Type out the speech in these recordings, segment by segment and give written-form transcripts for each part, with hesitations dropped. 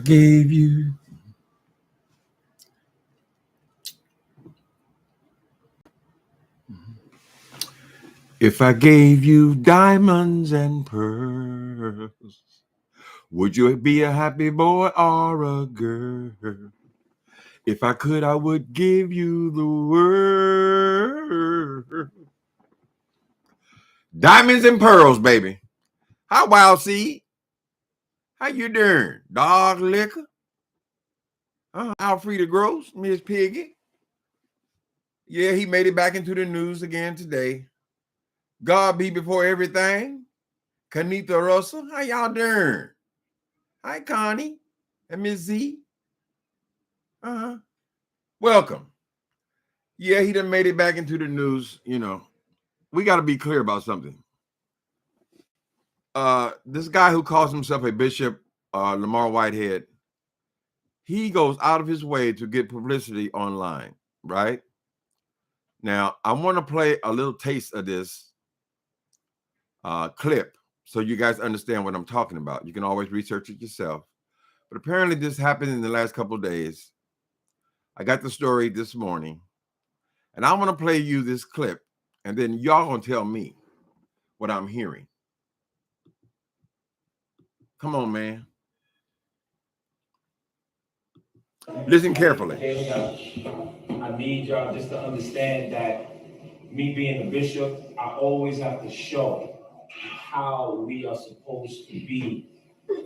gave you if I gave you diamonds and pearls, would you be a happy boy or a girl? If I could, I would give you the world. Diamonds and pearls, baby. How Wild Seed? How you doing? Dog Liquor? Alfreda Gross, Miss Piggy. Yeah, he made it back into the news again today. God be before everything. Kanita Russell, how y'all doing? Hi, Connie and Miss Z. Welcome. Yeah, he done made it back into the news. You know, we got to be clear about something. This guy who calls himself a bishop, Lamar Whitehead, he goes out of his way to get publicity online, right? Now, I want to play a little taste of this clip so you guys understand what I'm talking about. You can always research it yourself. But apparently this happened in the last couple of days. I got the story this morning. And I want to play you this clip. And then y'all going to tell me what I'm hearing. Come on, man. Listen carefully. I need y'all just to understand that me being a bishop, I always have to show how we are supposed to be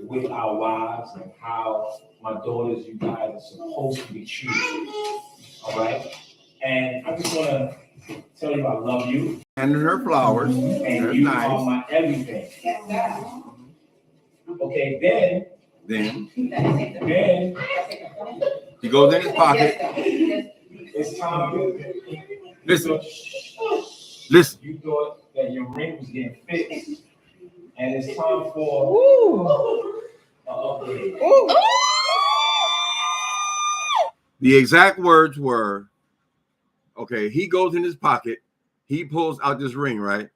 with our wives and how my daughters, you guys, are supposed to be treated. All right? And I just want to tell you I love you. And her flowers. And you nice. Are my everything. Okay, then he goes in his pocket. It's time. Listen. You thought that your ring was getting fixed, and it's time for an upgrade. The exact words were, okay, he goes in his pocket. He pulls out this ring, right?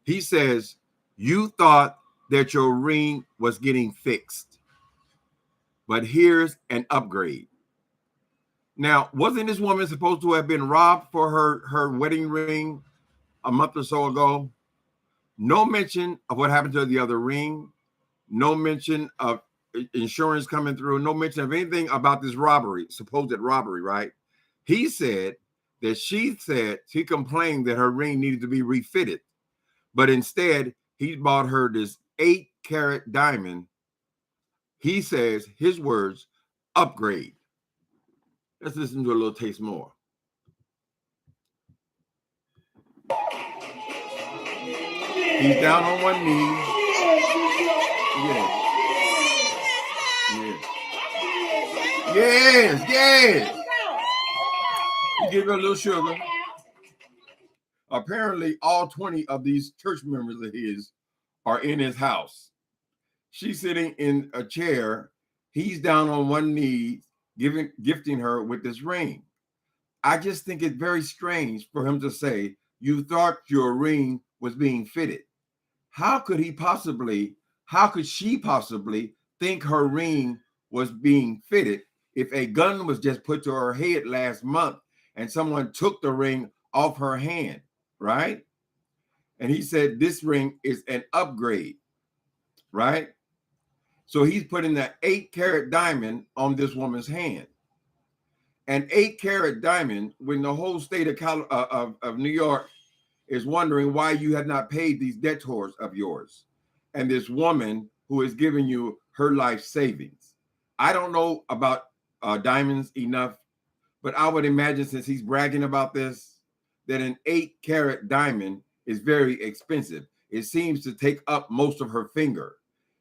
He says, you thought that your ring was getting fixed, but here's an upgrade. Now, wasn't this woman supposed to have been robbed for her wedding ring a month or so ago? No mention of what happened to the other ring. No mention of insurance coming through. No mention of anything about this robbery, supposed robbery, right? He said that she complained that her ring needed to be refitted. But instead, he bought her this 8-carat diamond. He says, his words, upgrade. Let's listen to a little taste more. He's down on one knee. Yes. You give her a little sugar. Apparently, all 20 of these church members of his are in his house. She's sitting in a chair. He's down on one knee, gifting her with this ring. I just think it's very strange for him to say, you thought your ring was being fitted. How could she possibly think her ring was being fitted if a gun was just put to her head last month and someone took the ring off her hand, right? And he said this ring is an upgrade, right? So he's putting that 8-carat diamond on this woman's hand. An 8-carat diamond, when the whole state of New York is wondering why you have not paid these debtors of yours. And this woman who is giving you her life savings. I don't know about diamonds enough, but I would imagine, since he's bragging about this, that an 8-carat diamond is very expensive. It seems to take up most of her finger.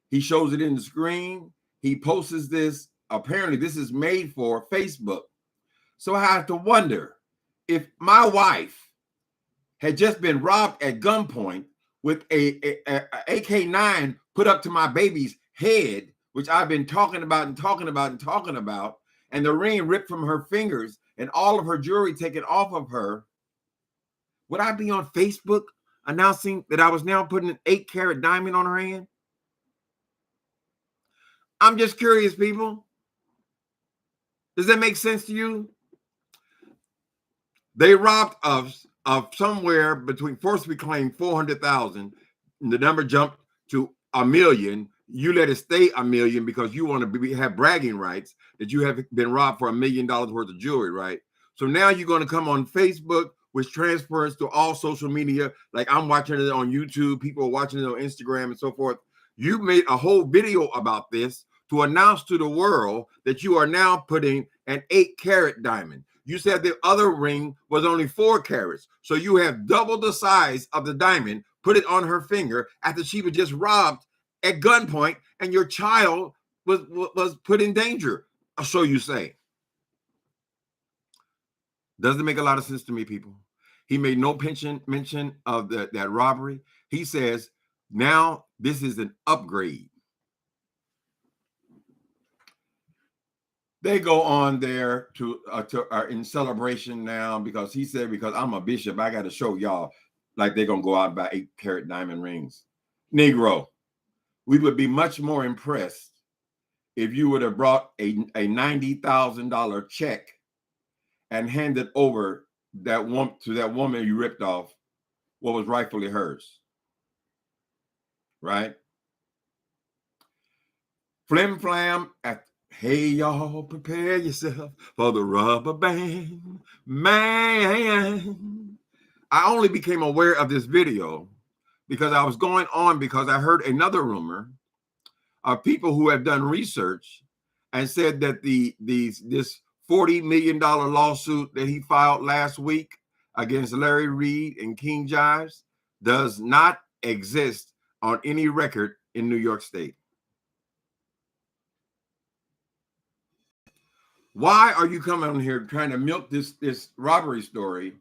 He shows it in the screen. He posts this. Apparently, this is made for Facebook. So I have to wonder, if my wife had just been robbed at gunpoint with a AK-9 put up to my baby's head, which I've been talking about, and the ring ripped from her fingers and all of her jewelry taken off of her, would I be on Facebook announcing that I was now putting an 8-carat diamond on her hand? I'm just curious, people. Does that make sense to you? They robbed of somewhere between, first we claimed 400,000. The number jumped to 1,000,000. You let it stay 1,000,000 because you want to have bragging rights that you have been robbed for $1 million worth of jewelry, right? So now you're going to come on Facebook, which transfers to all social media. Like I'm watching it on YouTube, people are watching it on Instagram and so forth. You made a whole video about this to announce to the world that you are now putting an 8-carat diamond. You said the other ring was only 4 carats. So you have double the size of the diamond, put it on her finger after she was just robbed at gunpoint and your child was put in danger. So you say. Doesn't make a lot of sense to me, people. He made no mention of that robbery. He says, now this is an upgrade. They go on there to in celebration now because he said, because I'm a bishop, I got to show y'all like they're going to go out and buy 8-carat diamond rings. Negro, we would be much more impressed if you would have brought a $90,000 check and handed over that woman you ripped off what was rightfully hers. Right? Flim flam at hey, y'all, prepare yourself for the rubber band man. I only became aware of this video because I was going on because I heard another rumor of people who have done research and said that this $40 million lawsuit that he filed last week against Larry Reed and King Jives does not exist on any record in New York State. Why are you coming on here trying to milk this robbery story?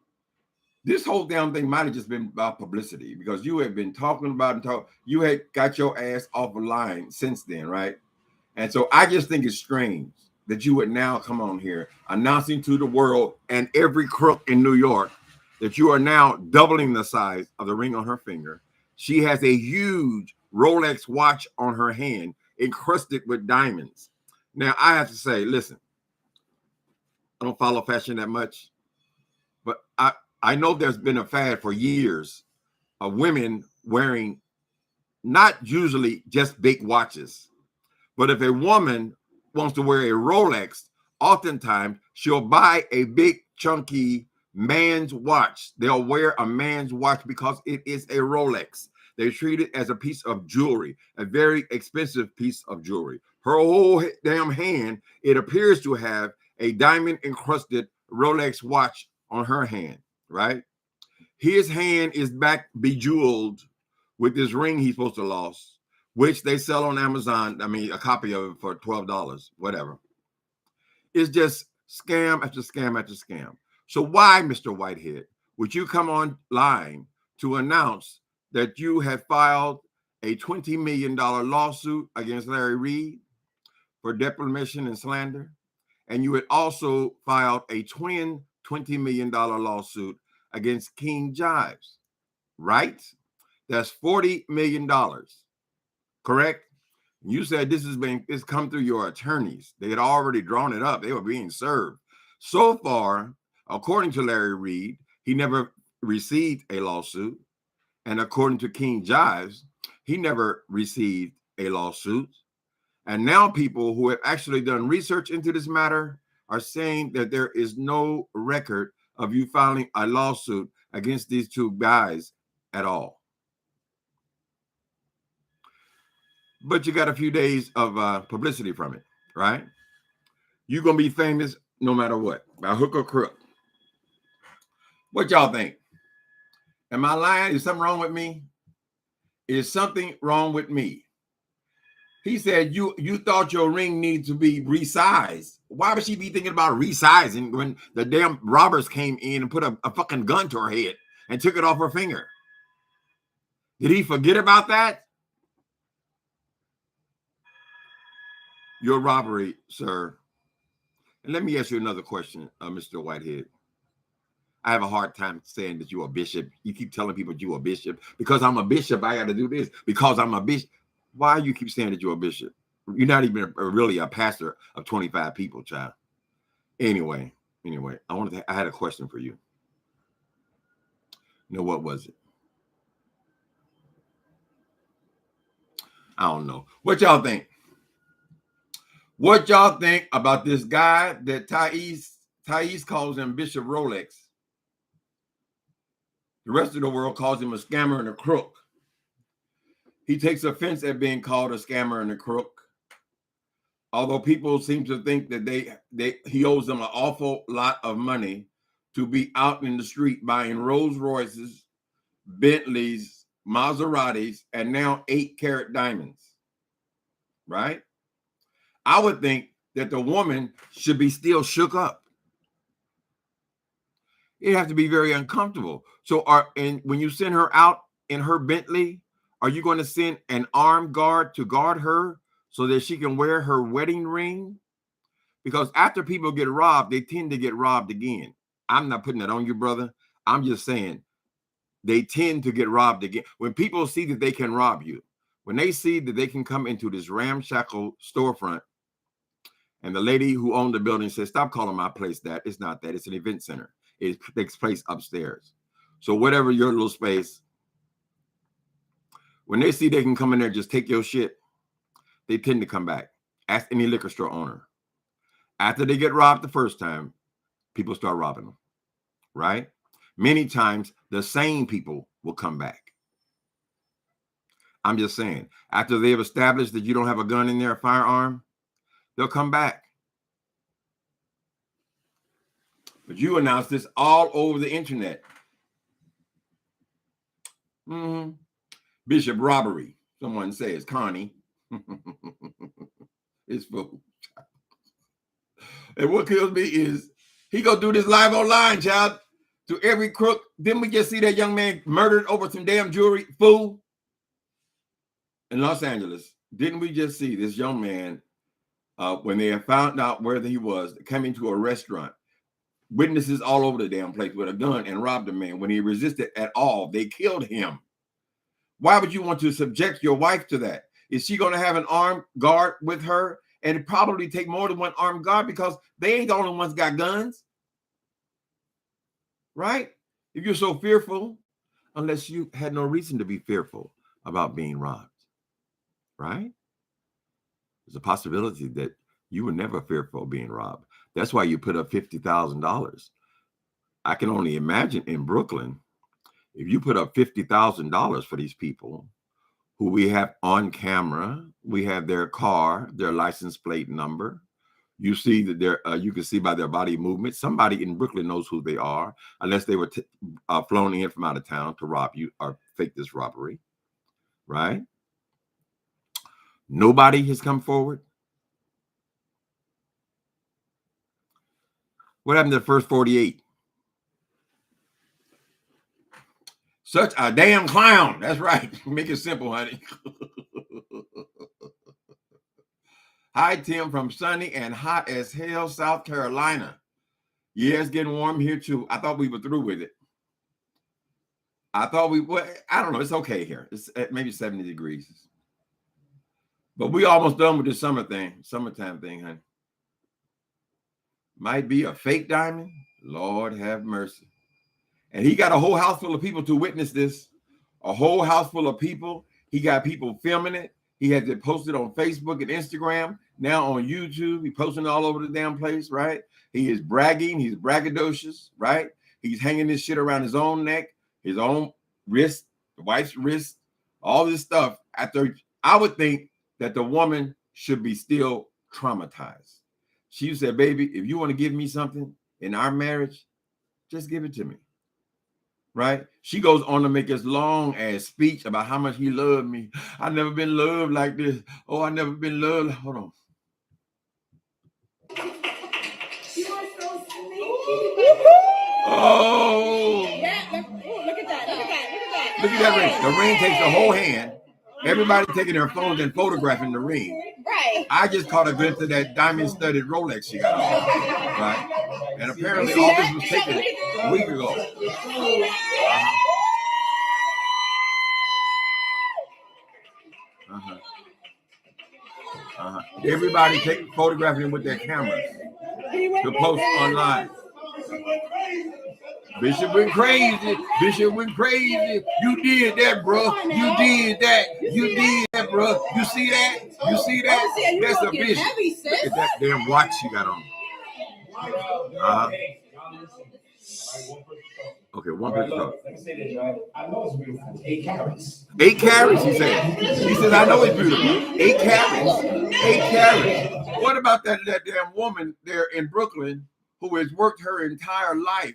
This whole damn thing might have just been about publicity because you have been talking about you had got your ass off the line since then, right? And so I just think it's strange that you would now come on here announcing to the world and every crook in New York that you are now doubling the size of the ring on her finger. She has a huge Rolex watch on her hand encrusted with diamonds. Now, I have to say, listen, I don't follow fashion that much, but I know there's been a fad for years of women wearing not usually just big watches, but if a woman wants to wear a Rolex, oftentimes she'll buy a big chunky man's watch. They'll wear a man's watch because it is a Rolex. They treat it as a piece of jewelry, a very expensive piece of jewelry. Her whole damn hand, it appears to have a diamond encrusted Rolex watch on her hand, right? His hand is back bejeweled with this ring he's supposed to lost, which they sell on Amazon. I mean, a copy of it for $12, whatever. It's just scam after scam after scam. So why, Mr. Whitehead, would you come online to announce that you have filed a $20 million lawsuit against Larry Reed for defamation and slander? And you had also filed a twin $20 million lawsuit against King Jives, right? That's $40 million, correct? You said this come through your attorneys. They had already drawn it up. They were being served. So far, according to Larry Reed, he never received a lawsuit. And according to King Jives, he never received a lawsuit. And now people who have actually done research into this matter are saying that there is no record of you filing a lawsuit against these two guys at all. But you got a few days of publicity from it, right? You're going to be famous no matter what, by hook or crook. What y'all think? Am I lying? Is something wrong with me? Is something wrong with me? He said you thought your ring needed to be resized. Why would she be thinking about resizing when the damn robbers came in and put a fucking gun to her head and took it off her finger? Did he forget about that? Your robbery, sir. And let me ask you another question, Mr. Whitehead. I have a hard time saying that you're a bishop. You keep telling people you're a bishop. Because I'm a bishop, I got to do this. Because I'm a bishop. Why you keep saying that you're a bishop? You're not even really a pastor of 25 people, child. Anyway, I had a question for you. You know, what was it? I don't know. What y'all think? What y'all think about this guy that Thais calls him Bishop Rolex? The rest of the world calls him a scammer and a crook. He takes offense at being called a scammer and a crook. Although people seem to think that he owes them an awful lot of money to be out in the street buying Rolls Royces, Bentleys, Maseratis, and now 8-carat diamonds, right? I would think that the woman should be still shook up. It has to be very uncomfortable. So when you send her out in her Bentley, are you going to send an armed guard to guard her so that she can wear her wedding ring? Because after people get robbed, they tend to get robbed again. I'm not putting that on you, brother. I'm just saying they tend to get robbed again. When people see that they can rob you, when they see that they can come into this ramshackle storefront, and the lady who owned the building says, "Stop calling my place that. It's not that. It's an event center. It takes place upstairs. So whatever your little space," when they see they can come in there, just take your shit, they tend to come back. Ask any liquor store owner. After they get robbed the first time, people start robbing them, right? Many times, the same people will come back. I'm just saying, after they've established that you don't have a gun in there, a firearm, they'll come back. But you announced this all over the internet. Bishop robbery, someone says, Connie. It's fool. And what kills me is he go do this live online, child, to every crook. Didn't we just see that young man murdered over some damn jewelry, fool? In Los Angeles, didn't we just see this young man, when they had found out where he was, coming to a restaurant, witnesses all over the damn place with a gun and robbed a man. When he resisted at all, they killed him. Why would you want to subject your wife to that? Is she going to have an armed guard with her? And it probably take more than one armed guard because they ain't the only ones got guns. Right? If you're so fearful, unless you had no reason to be fearful about being robbed. Right? There's a possibility that you were never fearful of being robbed. That's why you put up $50,000. I can only imagine in Brooklyn, if you put up $50,000 for these people who we have on camera, we have their car, their license plate number. You see that you can see by their body movement. Somebody in Brooklyn knows who they are, unless they were flown in from out of town to rob you or fake this robbery, right? Nobody has come forward. What happened to the first 48? Such a damn clown. That's right. Make it simple, honey. Hi, Tim, from sunny and hot as hell, South Carolina. Yeah, it's getting warm here too. I thought we were through with it. I don't know. It's okay here. It's at maybe 70 degrees. But we almost done with the summertime thing, honey. Might be a fake diamond. Lord have mercy. And he got a whole house full of people to witness this. A whole house full of people. He got people filming it. He had it posted on Facebook and Instagram. Now on YouTube. He posting all over the damn place, right? He is bragging. He's braggadocious, right? He's hanging this shit around his own neck, his own wrist, the wife's wrist, all this stuff. I would think that the woman should be still traumatized. She said, baby, if you want to give me something in our marriage, just give it to me. Right? She goes on to make this long ass speech about how much he loved me. I've never been loved like this. Oh, I've never been loved. Hold on. You are so sneaky. Oh. Yeah, look at that. Look at that ring. The ring takes the whole hand. Everybody taking their phones and photographing the ring. Right. I just caught a glimpse of that diamond-studded Rolex she got on. Right? And apparently all this was taken a week ago. Everybody take photographing him with their cameras to post online. Bishop went crazy. Bishop went crazy. You did that, bro. You did that. You did that, bro. You see that? You see that? That's a bishop. Look at that damn watch she got on. Okay, one person talk. Let me say this, right? I know it's beautiful. 8 carats. 8 carats, he said. He says, I know it's beautiful. 8 carats. 8 carats. What about that damn woman there in Brooklyn who has worked her entire life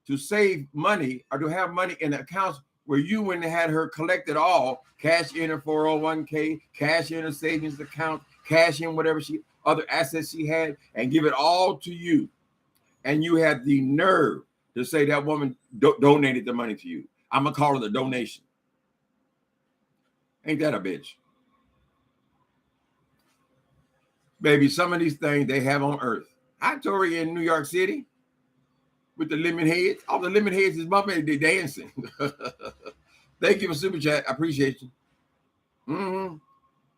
to save money or to have money in accounts where you went and had her collect it all, cash in her 401k, cash in her savings account, cash in whatever other assets she had, and give it all to you. And you had the nerve to say that woman donated the money to you. I'm going to call it a donation. Ain't that a bitch? Baby, some of these things they have on earth. I told her in New York City with the lemon heads. All the lemon heads is bumping, they dancing. Thank you for super chat. I appreciate you.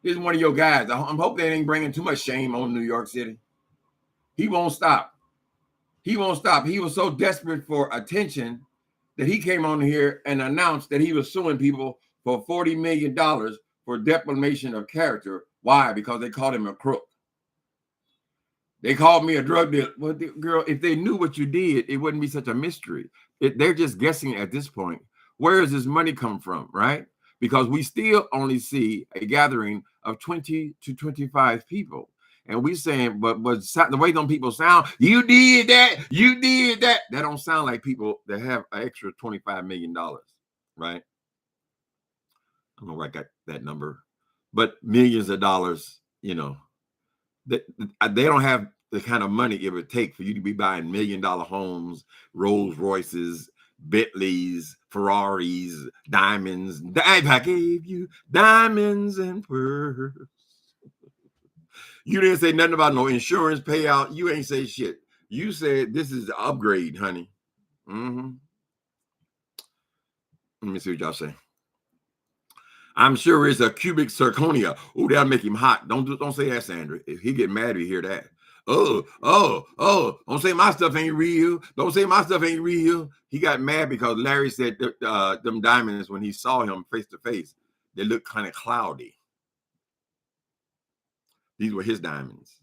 This is one of your guys. I'm hoping they ain't bringing too much shame on New York City. He won't stop. He won't stop. He was so desperate for attention that he came on here and announced that he was suing people for $40 million for defamation of character. Why? Because they called him a crook. They called me a drug dealer. Well, girl, if they knew what you did, it wouldn't be such a mystery. They're just guessing at this point. Where does this money come from, right? Because we still only see a gathering of 20 to 25 people. And we saying, but the way them people sound, you did that, you did that. That don't sound like people that have an extra $25 million, right? I don't know where I got that number, but millions of dollars, you know, they don't have the kind of money it would take for you to be buying $1 million homes, Rolls Royces, Bentleys, Ferraris, diamonds. I gave you diamonds and pearls. You didn't say nothing about no insurance payout. You ain't say shit. You said this is the upgrade, honey. Let me see what y'all say. I'm sure it's a cubic zirconia. Oh, that'll make him hot. Don't say that, Sandra. If he get mad, we hear that. Oh, don't say my stuff ain't real. Don't say my stuff ain't real. He got mad because Larry said them diamonds, when he saw him face to face, they looked kind of cloudy. These were his diamonds.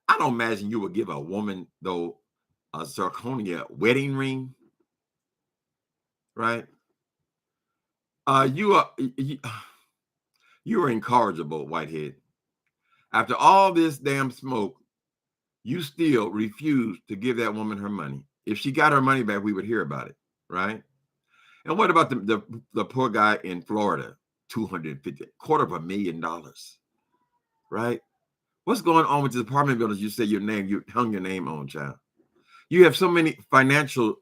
I don't imagine you would give a woman, though, a zirconia wedding ring, right? You are incorrigible, Whitehead. After all this damn smoke, you still refuse to give that woman her money. If she got her money back, we would hear about it, right? And what about the poor guy in Florida, $250,000, right? What's going on with the apartment buildings? You say your name, you hung your name on, child. You have so many financial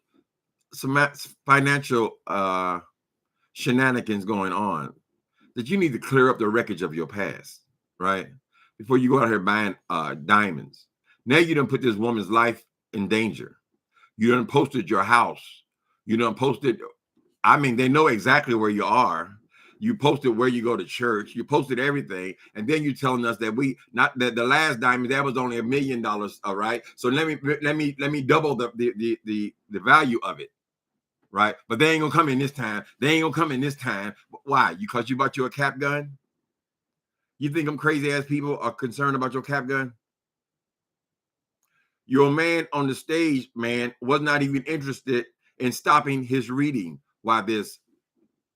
shenanigans going on that you need to clear up the wreckage of your past, right? Before you go out here buying diamonds. Now you done put this woman's life in danger. You done posted your house. You done posted, I mean, they know exactly where you are. You posted where you go to church. You posted everything, and then you telling us that the last diamond that was only $1 million. All right, so let me double the value of it, right? But they ain't gonna come in this time. They ain't gonna come in this time. Why? Because you bought you a cap gun? You think them crazy ass people are concerned about your cap gun? Your man on the stage, man, was not even interested in stopping his reading while this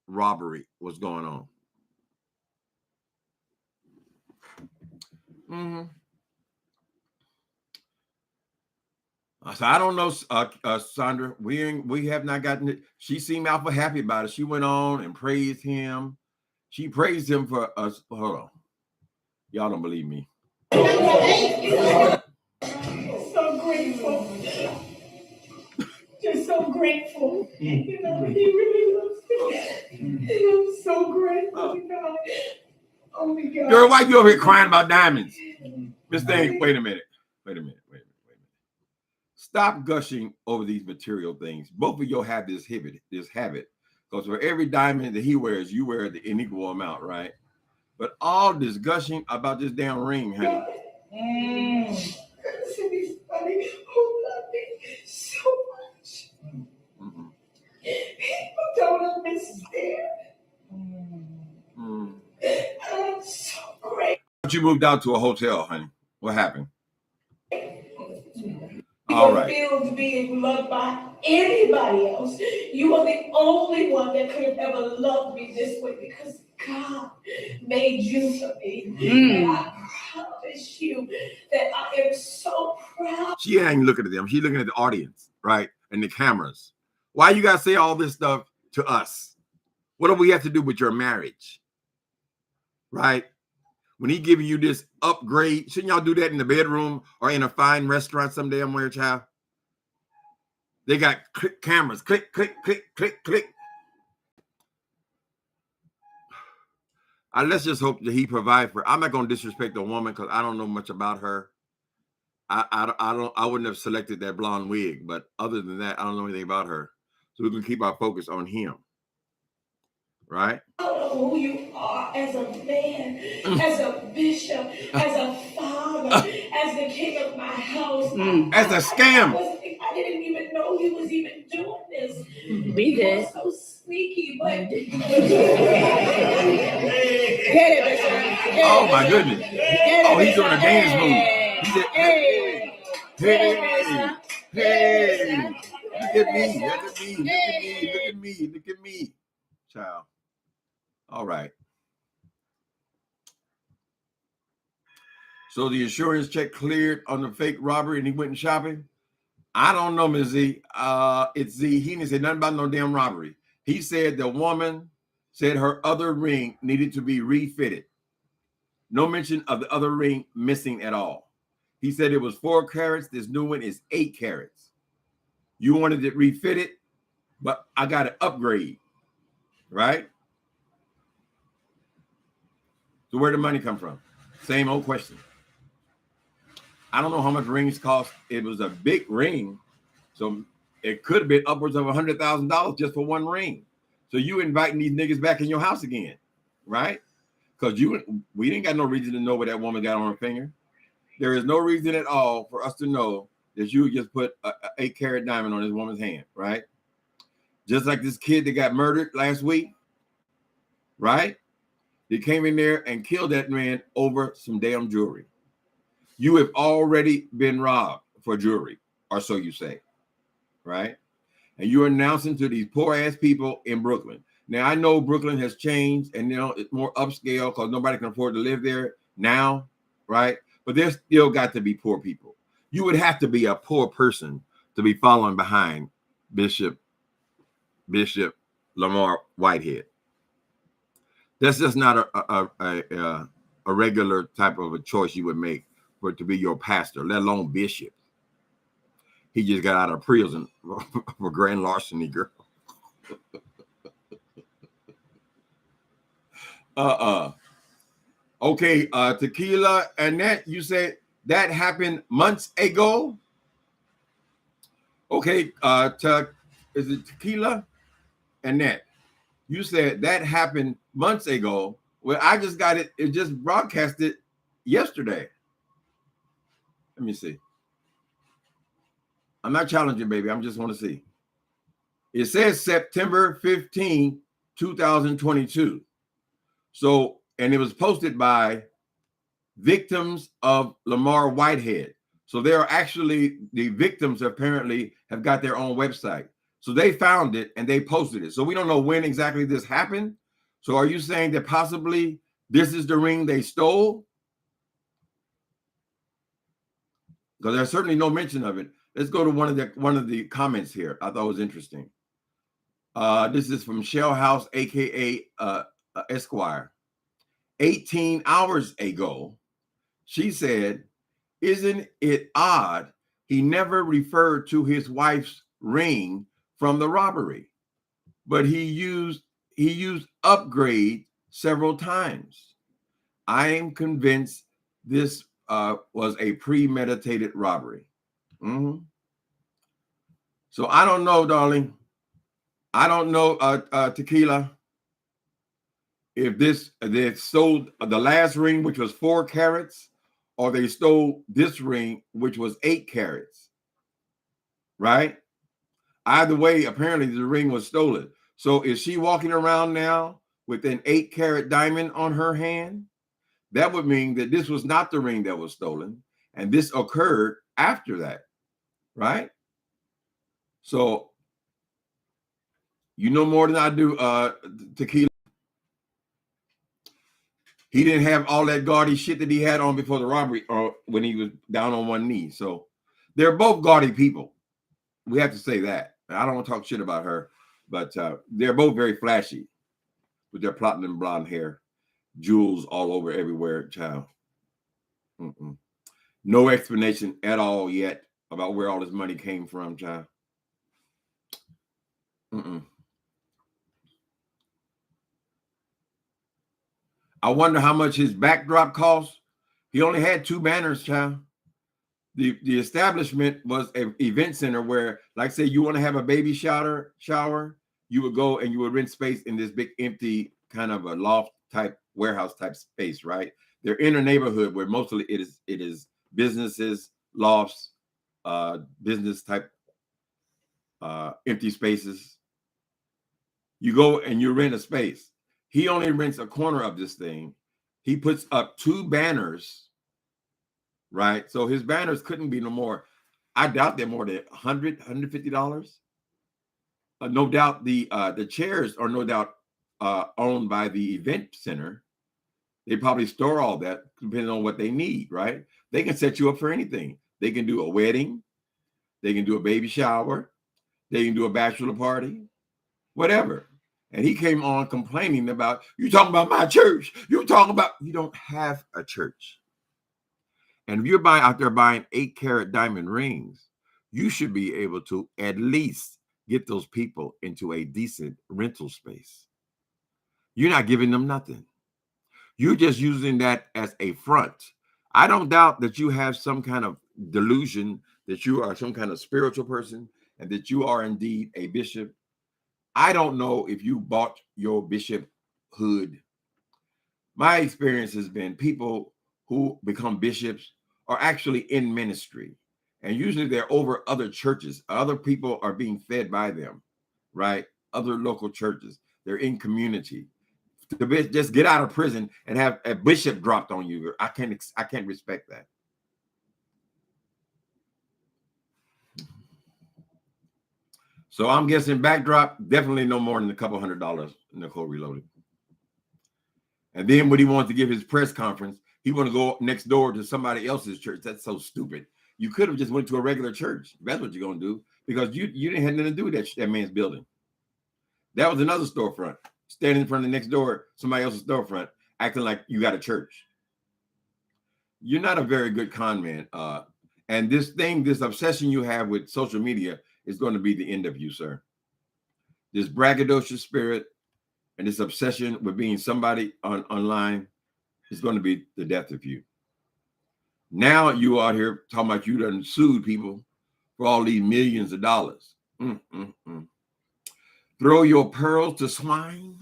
robbery was going on. So I don't know, Sandra. We have not gotten it. She seemed awful happy about it. She went on and praised him. She praised him for us. Hold on, y'all don't believe me. So grateful. Just so grateful. You know, he really loves me. I'm so grateful to God. Oh my God. Girl, why you over here crying about diamonds? Miss Thing, wait a minute. Stop gushing over these material things. Both of you have this habit. Because for every diamond that he wears, you wear the unequal amount, right? But all this gushing about this damn ring, honey. Somebody who loved me so much. Mm-mm. People don't understand. Mm. I'm so great. But you moved out to a hotel, honey. What happened? You All were right. filled being loved by anybody else. You are the only one that could have ever loved me this way because God made you for me. And I promise you that I am so proud. She ain't looking at them. She's looking at the audience, right? And the cameras. Why you gotta say all this stuff to us? What do we have to do with your marriage? Right? When he giving you this upgrade, shouldn't y'all do that in the bedroom or in a fine restaurant some damn where, child? They got cameras, click, click, click, click, click. Let's just hope that he provide for. I'm not gonna disrespect the woman because I don't know much about her. I wouldn't have selected that blonde wig, but other than that, I don't know anything about her. So we can keep our focus on him, right? I don't know who you are as a man, as a bishop, as a father, as the king of my house. As a scam. I didn't even know he was even doing this. We did. So sneaky, but Oh my goodness. Oh, he's doing a dance move. He said, hey, hey, hey, look at me, look at me, look at me, look at me, look at me. Child. All right. So the insurance check cleared on the fake robbery and he went shopping? I don't know, Ms. Z. It's Z. He didn't say nothing about no damn robbery. He said the woman said her other ring needed to be refitted. No mention of the other ring missing at all. He said it was 4 carats. This new one is 8 carats. You wanted it refitted, but I got an upgrade, right? So where did the money come from? Same old question. I don't know how much rings cost. It was a big ring, so it could have been upwards of $100,000 just for one ring. So you inviting these niggas back in your house again, right? Because we didn't got no reason to know what that woman got on her finger. There is no reason at all for us to know that you just put a 8-carat diamond on this woman's hand, right? Just like this kid that got murdered last week, right? They came in there and killed that man over some damn jewelry. You have already been robbed for jewelry, or so you say, right? And you're announcing to these poor ass people in Brooklyn. Now, I know Brooklyn has changed and, it's more upscale because nobody can afford to live there now, right? But there's still got to be poor people. You would have to be a poor person to be following behind Bishop Lamar Whitehead. That's just not a regular type of a choice you would make for it to be your pastor, let alone bishop. He just got out of prison for grand larceny, girl. Okay, Tequila Annette, you said that happened months ago. Okay, is it Tequila Annette? You said that happened months ago. Well, I just got it. It just broadcasted yesterday. Let me see. I'm not challenging, baby. I just want to see. It says September 15, 2022. So, and it was posted by victims of Lamar Whitehead. So they are actually, the victims apparently have got their own website. So they found it and they posted it. So we don't know when exactly this happened. So are you saying that possibly this is the ring they stole? Because there's certainly no mention of it. Let's go to one of the comments here. I thought it was interesting. This is from Shell House, aka Esquire. 18 hours ago, she said, "Isn't it odd he never referred to his wife's ring from the robbery, but he used upgrade several times. I am convinced this was a premeditated robbery." So I don't know, darling. I don't know, Tequila. if they stole the last ring, which was 4 carats, or they stole this ring, which was 8 carats, right? Either way, apparently the ring was stolen. So is she walking around now with an 8-carat diamond on her hand? That would mean that this was not the ring that was stolen, and this occurred after that, right? So you know more than I do, Tequila. He didn't have all that gaudy shit that he had on before the robbery or when he was down on one knee. So they're both gaudy people. We have to say that. I don't want to talk shit about her, but they're both very flashy with their platinum blonde hair, jewels all over everywhere, child. No explanation at all yet about where all this money came from, child. I wonder how much his backdrop cost. He only had 2 banners, child. The establishment was an event center where, like, say you want to have a baby shower, you would go and you would rent space in this big empty kind of a loft type warehouse type space, right? They're in a neighborhood where mostly it is businesses, lofts, business type empty spaces. You go and you rent a space. He only rents a corner of this thing. He puts up 2 banners, right? So his banners couldn't be no more. I doubt they're more than $100, $150. No doubt the chairs are no doubt owned by the event center. They probably store all that depending on what they need, right? They can set you up for anything. They can do a wedding. They can do a baby shower. They can do a bachelor party, whatever. And he came on complaining about, you talking about my church. You don't have a church. And if you're out there buying 8-carat diamond rings, you should be able to at least get those people into a decent rental space. You're not giving them nothing. You're just using that as a front. I don't doubt that you have some kind of delusion that you are some kind of spiritual person and that you are indeed a bishop. I don't know if you bought your bishophood. My experience has been people who become bishops are actually in ministry. And usually they're over other churches. Other people are being fed by them, right? Other local churches. They're in community. To just get out of prison and have a bishop dropped on you. I can't respect that. So I'm guessing backdrop, definitely no more than a couple $100, Nicole Reloaded. And then when he wanted to give his press conference, he wanted to go next door to somebody else's church. That's so stupid. You could have just went to a regular church. That's what you're going to do, because you didn't have nothing to do with that man's building. That was another storefront. Standing in front of the next door, somebody else's storefront, acting like you got a church. You're not a very good con man. And this obsession you have with social media is going to be the end of you, sir. This braggadocious spirit and this obsession with being somebody online is going to be the death of you. Now you out here talking about you done sued people for all these millions of dollars. Throw your pearls to swine.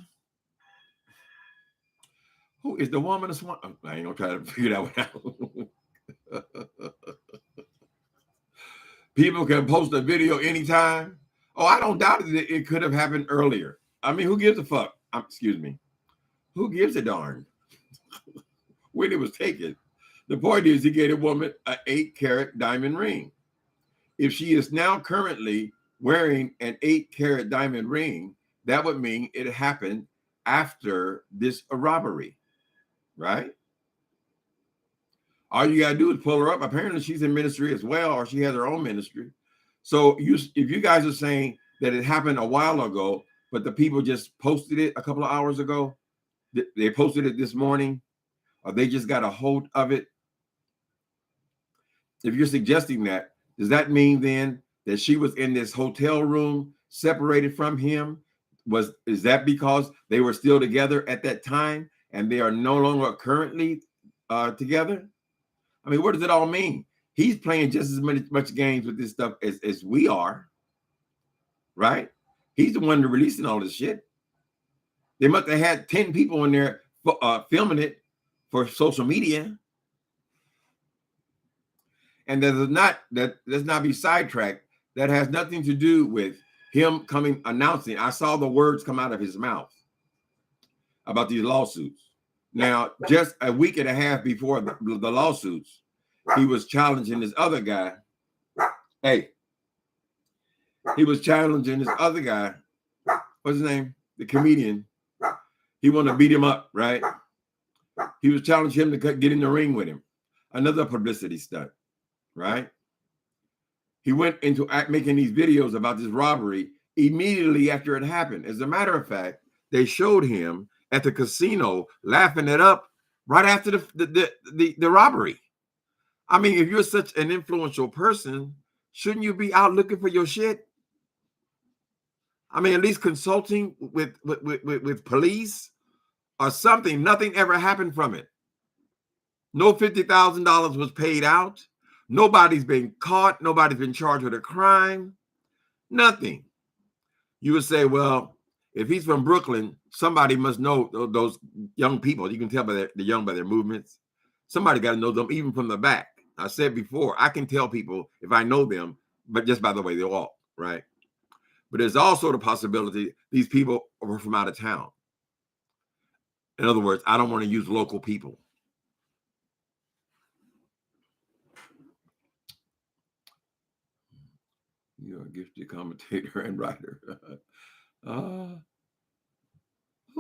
Who is the woman a swine? I ain't gonna try to figure that one out. People can post a video anytime. Oh, I don't doubt it could have happened earlier. I mean, who gives a fuck? Excuse me. Who gives a darn? When it was taken. The point is, he gave a woman an 8-carat diamond ring. If she is now currently wearing an 8-carat diamond ring, that would mean it happened after this robbery, right? All you got to do is pull her up. Apparently, she's in ministry as well, or she has her own ministry. So if you guys are saying that it happened a while ago, but the people just posted it a couple of hours ago, they posted it this morning, or they just got a hold of it. If you're suggesting that, does that mean then that she was in this hotel room separated from him? Is that because they were still together at that time and they are no longer currently together? I mean, what does it all mean? He's playing just as much games with this stuff as we are, right? He's the one releasing all this shit. They must have had 10 people in there filming it for social media. And let's not be sidetracked. That has nothing to do with him announcing. I saw the words come out of his mouth about these lawsuits. Now, just a week and a half before the lawsuits, he was challenging this other guy. Hey, he was challenging this other guy. What's his name? The comedian. He wanted to beat him up, right? He was challenging him to get in the ring with him. Another publicity stunt, right? He went into making these videos about this robbery immediately after it happened. As a matter of fact, they showed him at the casino laughing it up right after the robbery. I mean, if you're such an influential person, shouldn't you be out looking for your shit? I mean, at least consulting with police or something. Nothing ever happened from it. No $50,000 was paid out. Nobody's been caught. Nobody's been charged with a crime. Nothing. You would say, well, if he's from Brooklyn, somebody must know those young people. You can tell by their movements. Somebody got to know them even from the back. I said before, I can tell people if I know them, but just by the way they walk, right? But there's also the possibility these people are from out of town. In other words, I don't want to use local people. You're a gifted commentator and writer. Who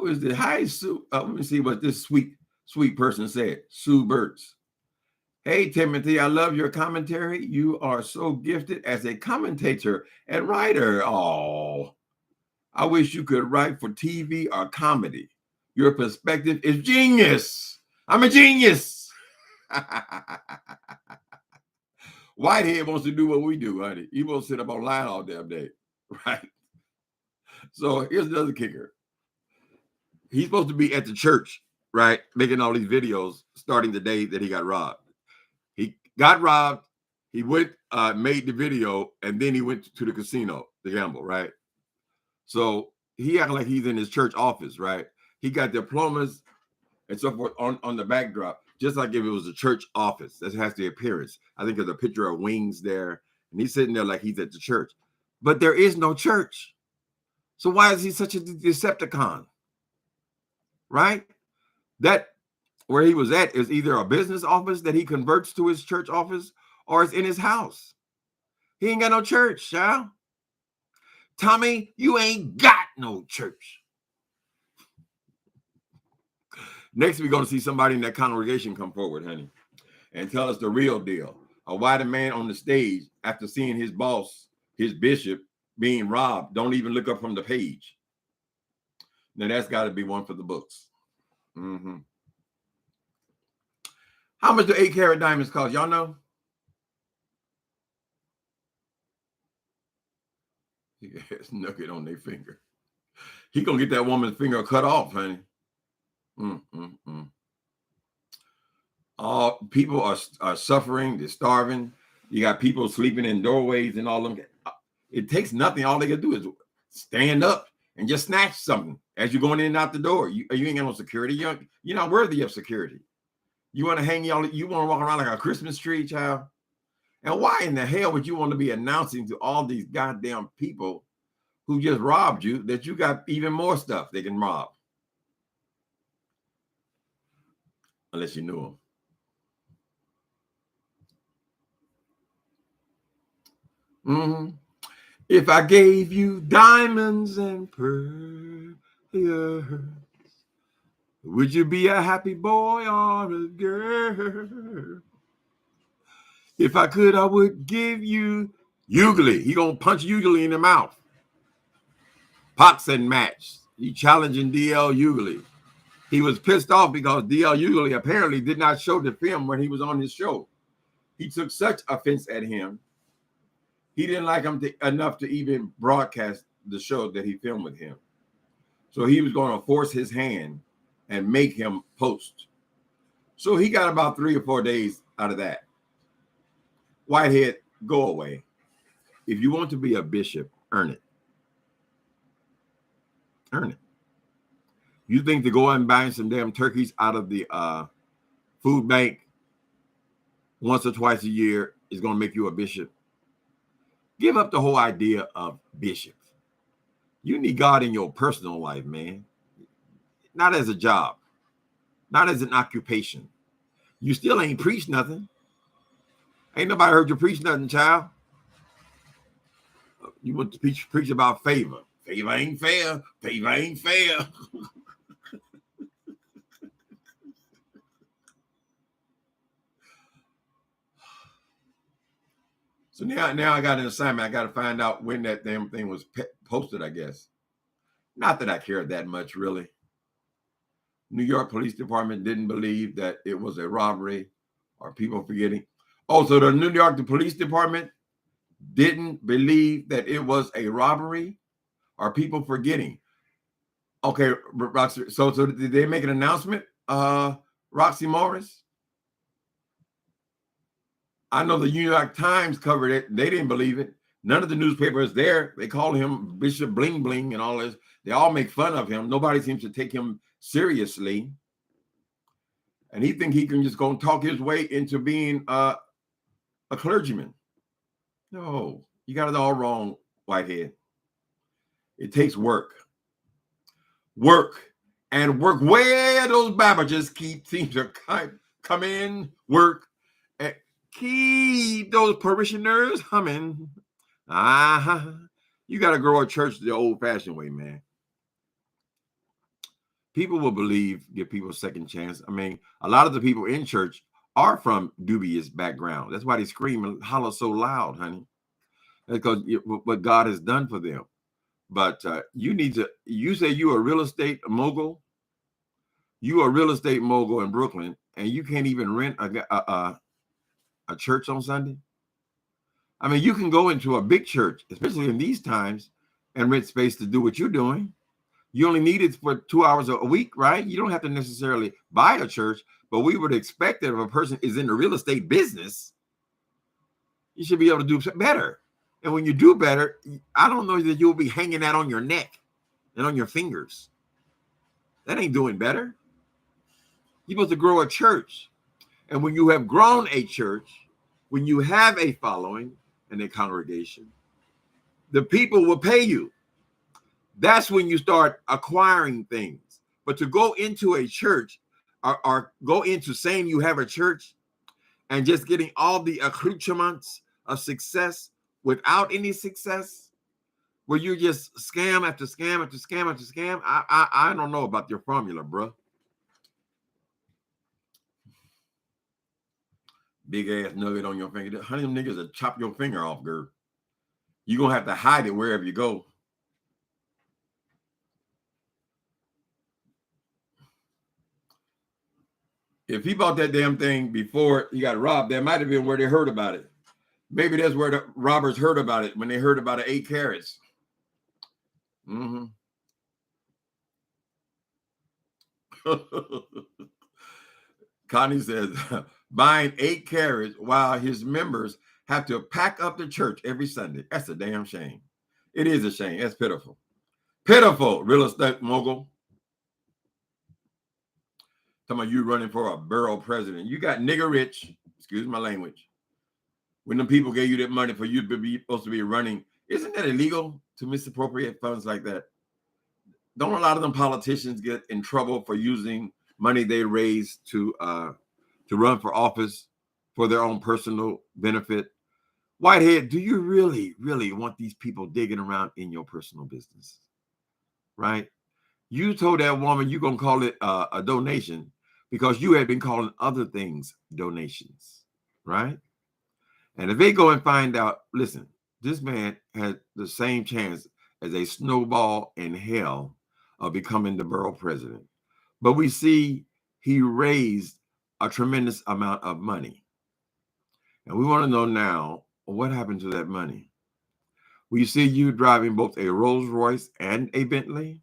is this? Hi, Sue. Let me see what this sweet person said. Sue Burtz. Hey, Timothy, I love your commentary. You are so gifted as a commentator and writer. Oh, I wish you could write for TV or comedy. Your perspective is genius. I'm a genius. Whitehead wants to do what we do, honey. He won't sit up online all damn day, right? So here's another kicker. He's supposed to be at the church, right, making all these videos starting the day that he got robbed. He got robbed. He went, made the video, and then he went to the casino to gamble, right? So he acted like he's in his church office, right? He got diplomas and so forth on the backdrop, just like if it was a church office. That has the appearance. I think there's a picture of wings there, and he's sitting there like he's at the church. But there is no church. So why is he such a Decepticon? Right? That where he was at is either a business office that he converts to his church office, or it's in his house. He ain't got no church, child. Tommy, you ain't got no church. Next, we're going to see somebody in that congregation come forward, honey, and tell us the real deal. Why the man on the stage, after seeing his boss, his bishop, being robbed, don't even look up from the page. Now, that's got to be one for the books. Mm-hmm. How much do 8 carat diamonds cost? Y'all know? He has nugget on their finger. He gonna get that woman's finger cut off, honey. All people are suffering. They're starving. You got people sleeping in doorways and all them. It takes nothing. All they gotta do is stand up and just snatch something as you're going in and out the door. You ain't got no security. You're not worthy of security. You want to hang y'all. You want to walk around like a Christmas tree, child. And why in the hell would you want to be announcing to all these goddamn people who just robbed you that you got even more stuff they can rob? Unless you knew them. If I gave you diamonds and pearls, would you be a happy boy or a girl? If I could, I would give you Ugly. He gonna punch Ugly in the mouth. Box and match. He challenging DL Hughley. He was pissed off because DL Hughley apparently did not show the film when he was on his show. He took such offense at him. He didn't like him enough to even broadcast the show that he filmed with him. So he was going to force his hand and make him post. So he got about 3 or 4 days out of that. Whitehead, go away. If you want to be a bishop, earn it. Earn it. You think to go and buying some damn turkeys out of the food bank once or twice a year is going to make you a bishop? Give up the whole idea of bishop. You need God in your personal life, man. Not as a job, not as an occupation. You still ain't preached nothing. Ain't nobody heard you preach nothing, child. You want to preach about favor. Favor ain't fair. Favor ain't fair. So now I got an assignment. I got to find out when that damn thing was posted, I guess. Not that I cared that much, really. New York Police Department didn't believe that it was a robbery, or people forgetting. Oh, so the New York Police Department didn't believe that it was a robbery, or people forgetting. Okay, Roxy, so did they make an announcement, Roxy Morris? I know the New York Times covered it. They didn't believe it. None of the newspapers there, they call him Bishop Bling Bling and all this. They all make fun of him. Nobody seems to take him seriously. And he think he can just go and talk his way into being a clergyman. No, you got it all wrong, Whitehead. It takes work. Work. And work where those Babbages seem to come in, work, and keep those parishioners humming. You got to grow a church the old-fashioned way, man. People will believe, give people a second chance. I mean, a lot of the people in church are from dubious background. That's why they scream and holler so loud, honey. That's because what God has done for them. But you say you're a real estate mogul. You are a real estate mogul in Brooklyn, and you can't even rent a church on Sunday. I mean, you can go into a big church, especially in these times, and rent space to do what you're doing. You only need it for 2 hours a week, right? You don't have to necessarily buy a church, but we would expect that if a person is in the real estate business, you should be able to do better. And when you do better, I don't know that you'll be hanging that on your neck and on your fingers. That ain't doing better. You're supposed to grow a church. And when you have grown a church, when you have a following and a congregation, the people will pay you. That's when you start acquiring things. But to go into a church or go into saying you have a church and just getting all the accoutrements of success without any success, where you just scam after scam after scam after scam, I don't know about your formula, bro. Big ass nugget on your finger. Honey, them niggas will chop your finger off, girl. You're going to have to hide it wherever you go. If he bought that damn thing before he got robbed, that might have been where they heard about it. Maybe that's where the robbers heard about it, when they heard about it 8 carats. Connie says, buying 8 carats while his members have to pack up the church every Sunday. That's a damn shame. It is a shame. That's pitiful. Pitiful, real estate mogul. Talking about you running for a borough president. You got nigger rich, excuse my language, when the people gave you that money for you to be supposed to be running. Isn't that illegal to misappropriate funds like that? Don't a lot of them politicians get in trouble for using money they raise to run for office for their own personal benefit? Whitehead, do you really, really want these people digging around in your personal business? Right? You told that woman you're going to call it a donation because you had been calling other things donations, right? And if they go and find out, listen, this man had the same chance as a snowball in hell of becoming the borough president. But we see he raised a tremendous amount of money. And we want to know now, what happened to that money? We see you driving both a Rolls Royce and a Bentley.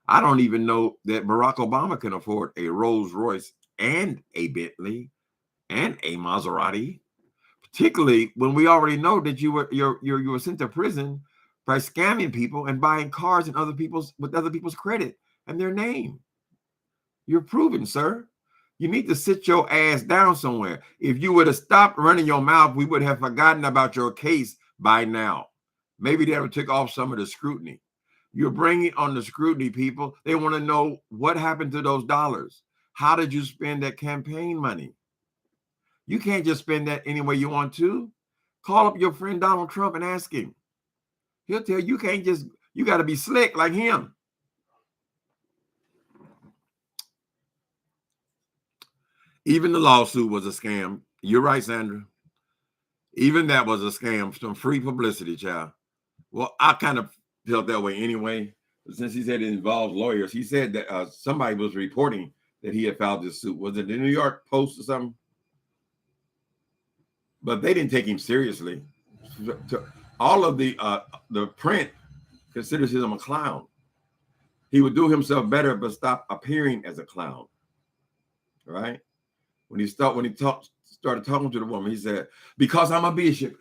I don't even know that Barack Obama can afford a Rolls Royce and a Bentley and a Maserati, particularly when we already know that you were sent to prison by scamming people and buying cars and with other people's credit and their name. You're proven, sir. You need to sit your ass down somewhere. If you would have stopped running your mouth, we would have forgotten about your case by now. Maybe they ever took off some of the scrutiny. You're bringing on the scrutiny, people. They want to know what happened to those dollars. How did you spend that campaign money? You can't just spend that any way you want to. Call up your friend Donald Trump and ask him. He'll tell you, you got to be slick like him. Even the lawsuit was a scam. You're right, Sandra. Even that was a scam, some free publicity, child. Well, I kind of felt that way anyway. Since he said it involves lawyers, he said that somebody was reporting that he had filed this suit. Was it the New York Post or something? But they didn't take him seriously. All of the print considers him a clown. He would do himself better, but stop appearing as a clown. Right? When he started talking to the woman, he said, because I'm a bishop,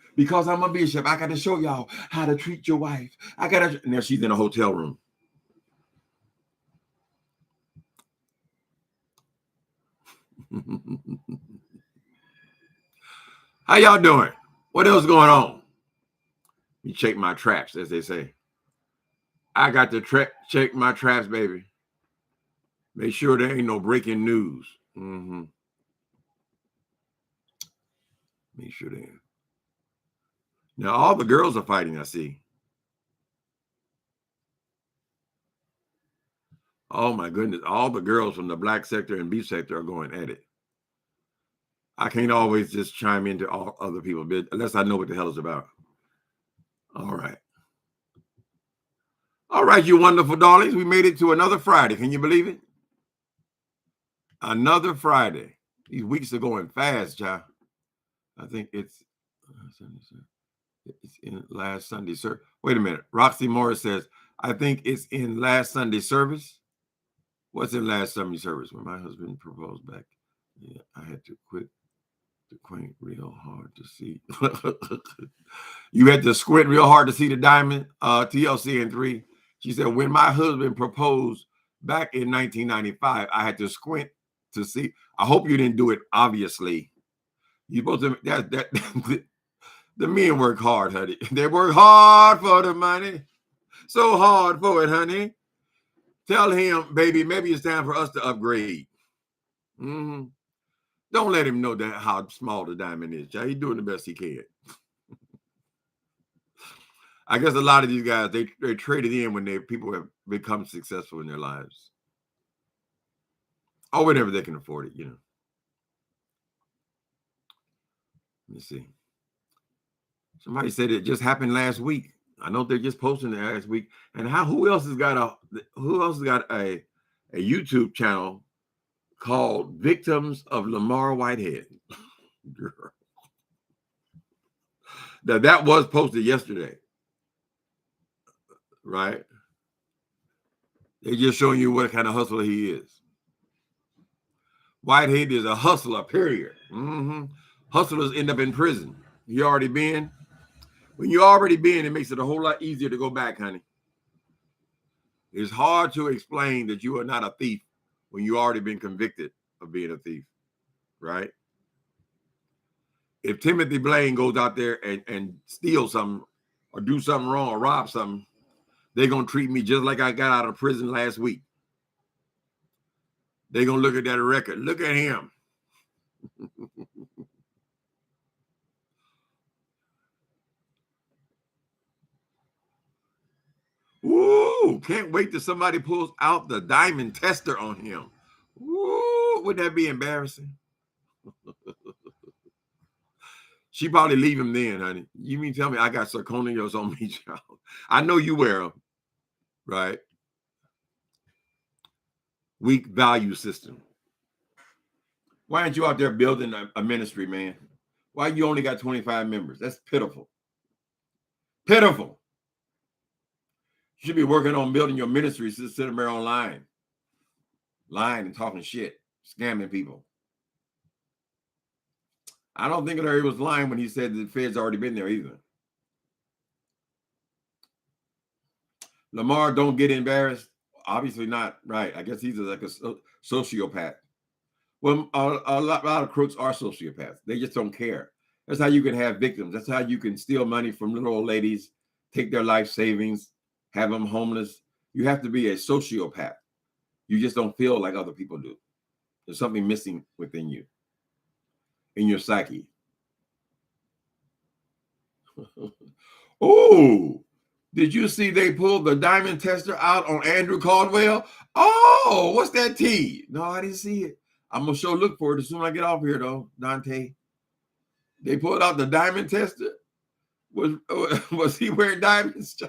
I got to show y'all how to treat your wife. Now she's in a hotel room. How y'all doing? What else going on? You check my traps, as they say. I got to check my traps, baby. Make sure there ain't no breaking news. Make sure there ain't. Now, all the girls are fighting, I see. Oh, my goodness. All the girls from the black sector and beef sector are going at it. I can't always just chime into all other people, unless I know what the hell it's about. All right. All right, you wonderful darlings. We made it to another Friday. Can you believe it? Another Friday. These weeks are going fast, child. I think it's in last Sunday, sir. Wait a minute. Roxy Morris says, I think it's in last Sunday service. What's in last Sunday service? When my husband proposed back. Yeah, I had to quit the quaint real hard to see. You had to squint real hard to see the diamond, TLC in 3. She said, when my husband proposed back in 1995, I had to squint to see. I hope you didn't do it, obviously. You supposed to, the men work hard, honey. They work hard for the money. So hard for it, honey. Tell him, baby, maybe it's time for us to upgrade. Don't let him know that how small the diamond is, child. He's doing the best he can. I guess a lot of these guys, they traded in when people have become successful in their lives. Or whenever they can afford it, you know. Let me see. Somebody said it just happened last week. I know they're just posting it last week. And who else has got a YouTube channel called Victims of Lamar Whitehead? That was posted yesterday. Right? They're just showing you what kind of hustler he is. Whitehead is a hustler, period. Hustlers end up in prison. You already been? When you already been, it makes it a whole lot easier to go back, honey. It's hard to explain that you are not a thief when you already been convicted of being a thief, right? If Timothy Blaine goes out there and steals something or do something wrong or rob something, they're going to treat me just like I got out of prison last week. They're going to look at that record. Look at him. Ooh, can't wait till somebody pulls out the diamond tester on him. Ooh, wouldn't that be embarrassing? She probably leave him then, honey. You mean tell me I got zirconias on me, child? I know you wear them, right? Weak value system. Why aren't you out there building a ministry, man? Why you only got 25 members? That's pitiful. Pitiful. You should be working on building your ministry instead of sitting there online, lying and talking shit, scamming people. I don't think Larry was lying when he said the Fed's already been there either. Lamar, don't get embarrassed. obviously not, right? I guess he's like a sociopath. Well, a lot of crooks are sociopaths. They just don't care. That's how you can have victims. That's how you can steal money from little old ladies, take their life savings, have them homeless. You have to be a sociopath. You just don't feel like other people do. There's something missing within you, in your psyche. Oh, did you see they pulled the diamond tester out on Andrew Caldwell? Oh, what's that T? No, I didn't see it. I'm gonna look for it as soon as I get off here, though, Dante. They pulled out the diamond tester. Was he wearing diamonds?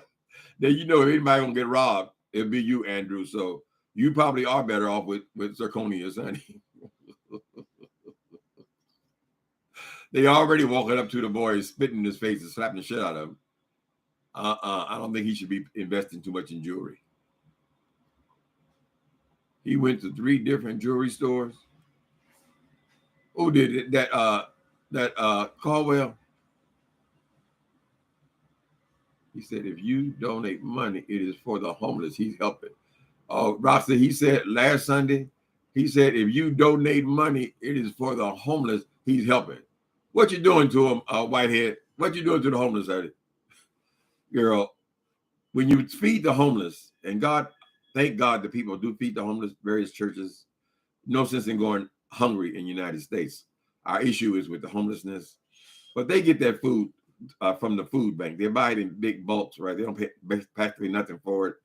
Now you know if anybody gonna get robbed, it'll be you, Andrew. So you probably are better off with zirconias, honey. They already walking up to the boy, spitting in his face and slapping the shit out of him. I don't think he should be investing too much in jewelry. He went to 3 different jewelry stores. Who did it? That Caldwell. He said, if you donate money, it is for the homeless. He's helping. Rasta, he said last Sunday, he said, if you donate money, it is for the homeless. He's helping. What you doing to him, Whitehead? What you doing to the homeless, Eddie? Girl, when you feed the homeless, and God, thank God the people do feed the homeless, various churches, no sense in going hungry in the United States. Our issue is with the homelessness, but they get that food from the food bank. They buy it in big bulks, right? They don't pay practically nothing for it.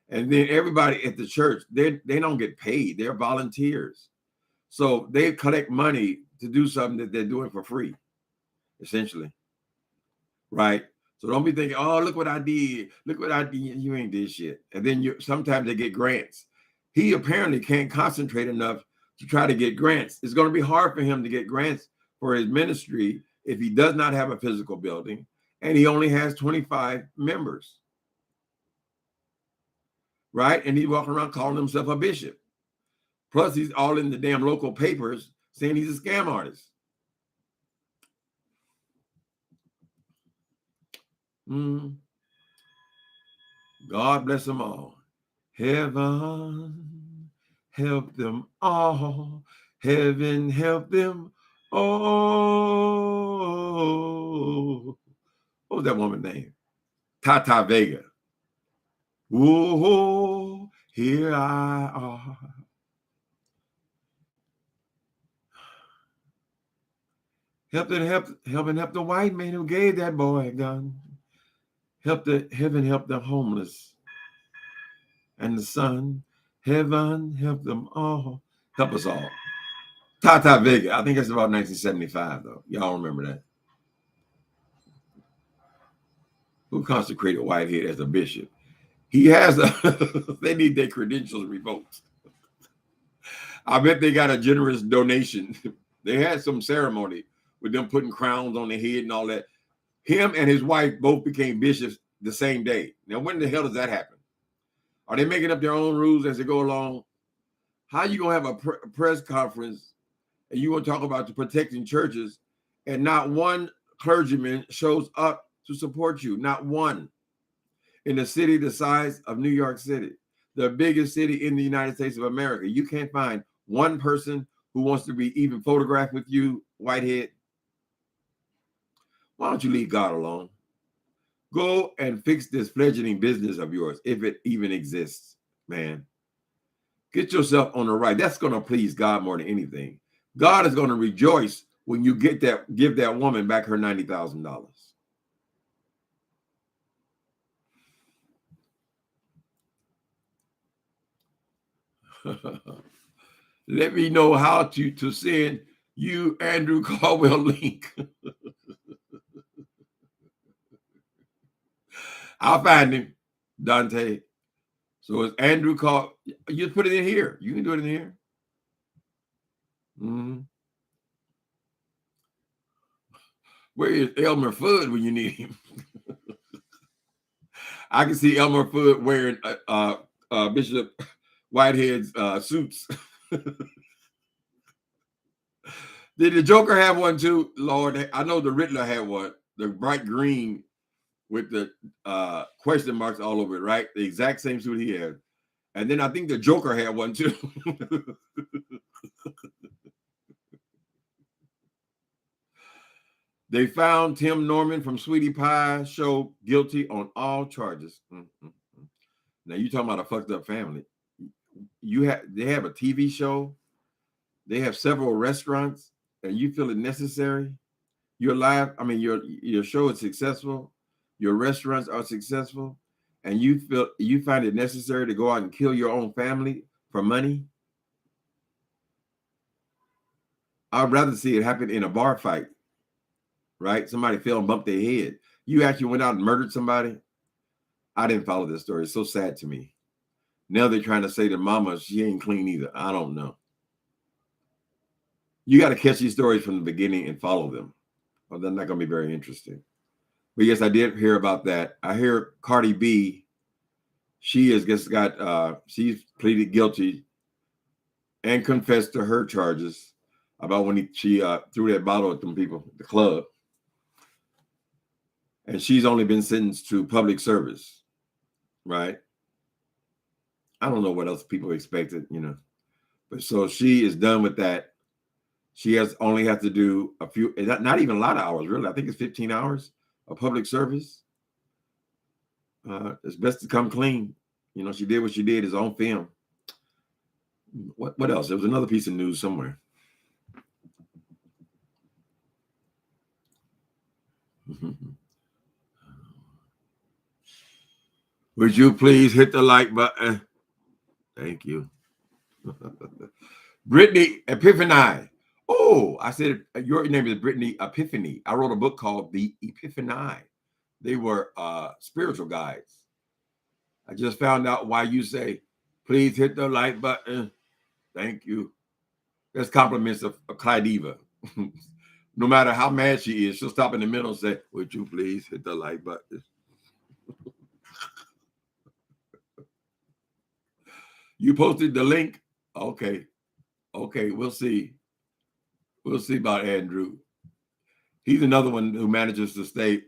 And then everybody at the church, they don't get paid. They're volunteers. So they collect money to do something that they're doing for free, essentially. Right? So don't be thinking, oh, look what I did. Look what I did. You ain't did shit. And then sometimes they get grants. He apparently can't concentrate enough to try to get grants. It's going to be hard for him to get grants for his ministry if he does not have a physical building and he only has 25 members. Right? And he's walking around calling himself a bishop. Plus, he's all in the damn local papers saying he's a scam artist. God bless them all. Heaven help them all. Heaven help them all. What was that woman's name? Tata Vega. Whoa, here I are. Help the white man who gave that boy a gun. Heaven help the homeless and the son. Heaven help them all. Help us all. Tata Vega. I think it's about 1975, though. Y'all remember that? Who consecrated Whitehead as a bishop? He has they need their credentials revoked. I bet they got a generous donation. They had some ceremony with them putting crowns on their head and all that. Him and his wife both became bishops the same day. Now, when the hell does that happen? Are they making up their own rules as they go along? How are you going to have a press conference and you want to talk about protecting churches and not one clergyman shows up to support you? Not one. In a city the size of New York City, the biggest city in the United States of America, you can't find one person who wants to be even photographed with you, Whitehead. Why don't you leave God alone? Go and fix this fledgling business of yours, if it even exists, man. Get yourself on the right. That's going to please God more than anything. God is going to rejoice when you give that woman back her $90,000. Let me know how to send you Andrew Caldwell link. I'll find him, Dante. So it's Andrew Caldwell. You put it in here. You can do it in here. Where is Elmer Fudd when you need him? I can see Elmer Fudd wearing Bishop Whitehead's suits. Did the Joker have one too? Lord, I know the Riddler had one, the bright green with the question marks all over it, right? The exact same suit he had. And then I think the Joker had one too. They found Tim Norman from Sweetie Pie show guilty on all charges. Now you talking about a fucked up family. They have a TV show, they have several restaurants, and you feel it necessary. Your live, I mean, your show is successful, your restaurants are successful, and you find it necessary to go out and kill your own family for money. I'd rather see it happen in a bar fight, right? Somebody fell and bumped their head. You actually went out and murdered somebody. I didn't follow this story. It's so sad to me. Now they're trying to say to mama, she ain't clean either. I don't know. You got to catch these stories from the beginning and follow them, or they're not going to be very interesting. But yes, I did hear about that. I hear Cardi B, she's pleaded guilty and confessed to her charges about when she threw that bottle at them people at the club. And she's only been sentenced to public service, right? I don't know what else people expected, But so she is done with that. She only has to do a few, not even a lot of hours, really. I think it's 15 hours of public service. It's best to come clean. She did what she did, is on film. What else? There was another piece of news somewhere. Would you please hit the like button? Thank you. Brittany Epiphany. Oh, I said your name is Brittany Epiphany. I wrote a book called The Epiphany. They were spiritual guides. I just found out why you say, please hit the like button. Thank you. That's compliments of Clydiva. No matter how mad she is, she'll stop in the middle and say, would you please hit the like button? You posted the link? Okay, we'll see. We'll see about Andrew. He's another one who manages to stay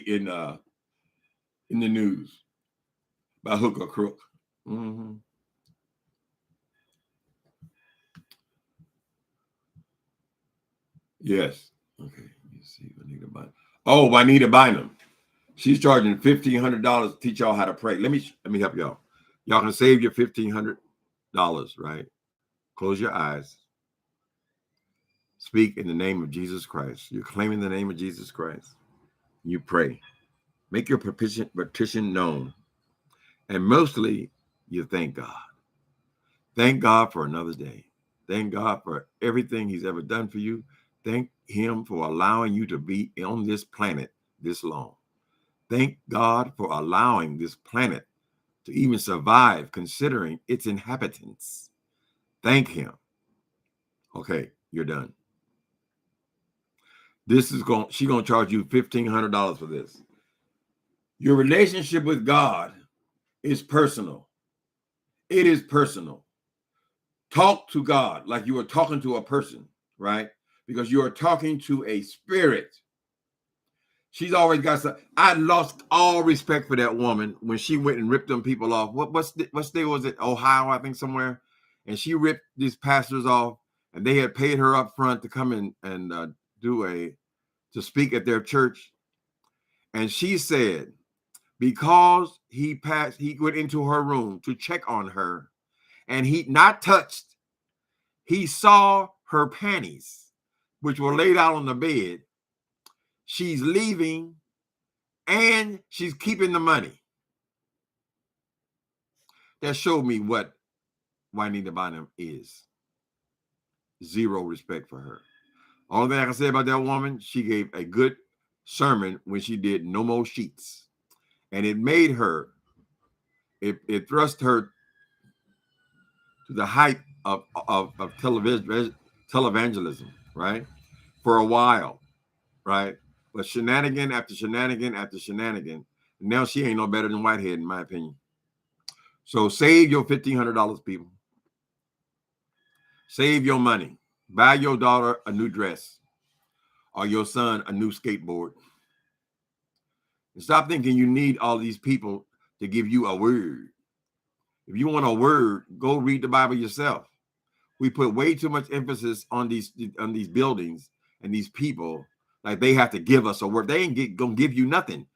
in the news by hook or crook. Mm-hmm. Yes. Okay. Let's see. Juanita Bynum. Oh, Juanita Bynum. She's charging $1,500 to teach y'all how to pray. Let me help y'all. Y'all can save your $1,500, right? Close your eyes. Speak in the name of Jesus Christ. You're claiming the name of Jesus Christ. You pray. Make your petition known. And mostly, you thank God. Thank God for another day. Thank God for everything he's ever done for you. Thank him for allowing you to be on this planet this long. Thank God for allowing this planet to even survive, considering its inhabitants. Thank him. Okay, you're done. She's going to charge you $1,500 for this. Your relationship with God is personal. It is personal. Talk to God like you are talking to a person, right? Because you are talking to a spirit. She's always got some. I lost all respect for that woman when she went and ripped them people off. What state was it? Ohio, I think, somewhere. And she ripped these pastors off, and they had paid her up front to come in and to speak at their church. And she said, because he went into her room to check on her, and he not touched, he saw her panties, which were laid out on the bed. She's leaving, and she's keeping the money. That showed me what Juanita Bynum is. Zero respect for her. Only thing I can say about that woman, she gave a good sermon when she did No More Sheets. And it made her, it thrust her to the height of televangelism, right? For a while, right? But shenanigan after shenanigan after shenanigan. Now she ain't no better than Whitehead, in my opinion. So save your $1,500, people. Save your money. Buy your daughter a new dress or your son a new skateboard. And stop thinking you need all these people to give you a word. If you want a word, go read the Bible yourself. We put way too much emphasis on these buildings and these people, like they have to give us a word. They ain't gonna give you nothing.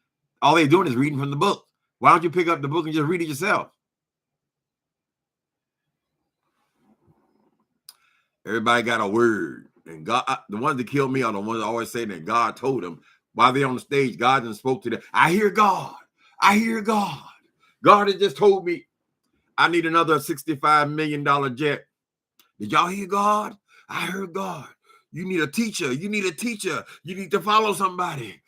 All they're doing is reading from the book. Why don't you pick up the book and just read it yourself? Everybody got a word. And God, the ones that kill me are the ones that always say that God told them while they're on the stage. God done spoke to them. I hear God. I hear God. God has just told me I need another $65 million jet. Did y'all hear God? I heard God. You need a teacher. You need a teacher. You need to follow somebody.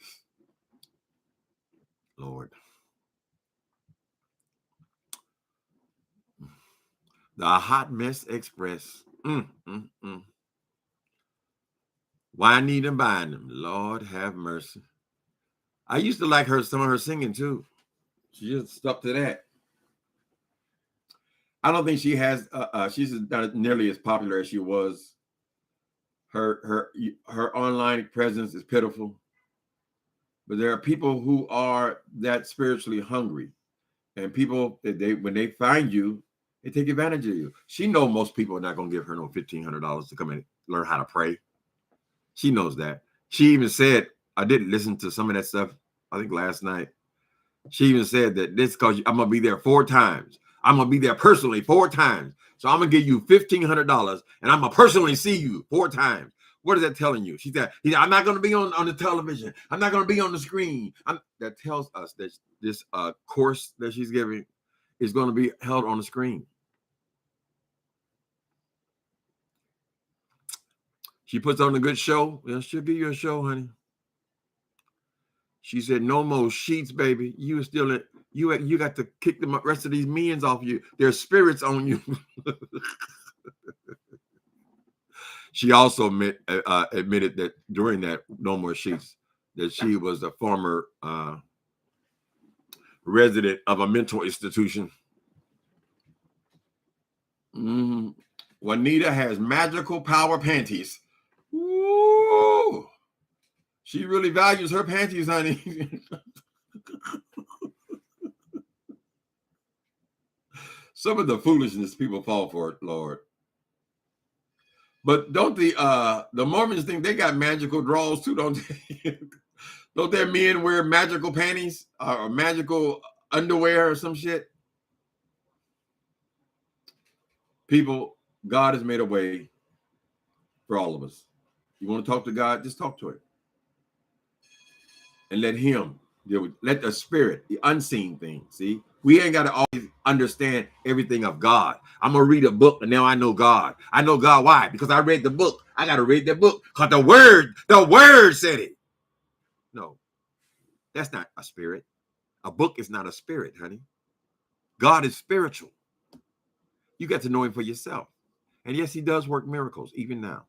Lord. The Hot Mess Express. Winding and binding. Lord have mercy. I used to like some of her singing too. She just stuck to that. I don't think she has. She's not nearly as popular as she was. Her online presence is pitiful. But there are people who are that spiritually hungry, and people when they find you, they take advantage of you. She knows most people are not going to give her no $1,500 to come and learn how to pray. She knows that. She even said, I did listen to some of that stuff, I think last night. She even said that this because I'm going to be there 4 times. I'm going to be there personally 4 times. So I'm going to give you $1,500 and I'm going to personally see you 4 times. What is that telling you? She said, I'm not going to be on the television. I'm not going to be on the screen. That tells us that this course that she's giving is going to be held on the screen. She puts on a good show. Well, she'll give you a show, honey. She said, no more sheets, baby. You still in, you got to kick the rest of these millions off you. There's spirits on you. She also admitted that during that No More Sheets, that she was a former resident of a mental institution. Juanita has magical power panties. Woo! She really values her panties, honey. Some of the foolishness people fall for it, Lord. But don't the Mormons think they got magical draws too, don't they? Don't their men wear magical panties or magical underwear or some shit? People, God has made a way for all of us. You want to talk to God, just talk to him. And let him deal with, let the spirit, the unseen thing, see? We ain't got to always understand everything of God. I'm going to read a book and now I know God. I know God. Why? Because I read the book. I got to read the book because the word said it. No, that's not a spirit. A book is not a spirit, honey. God is spiritual. You got to know him for yourself. And yes, he does work miracles even now.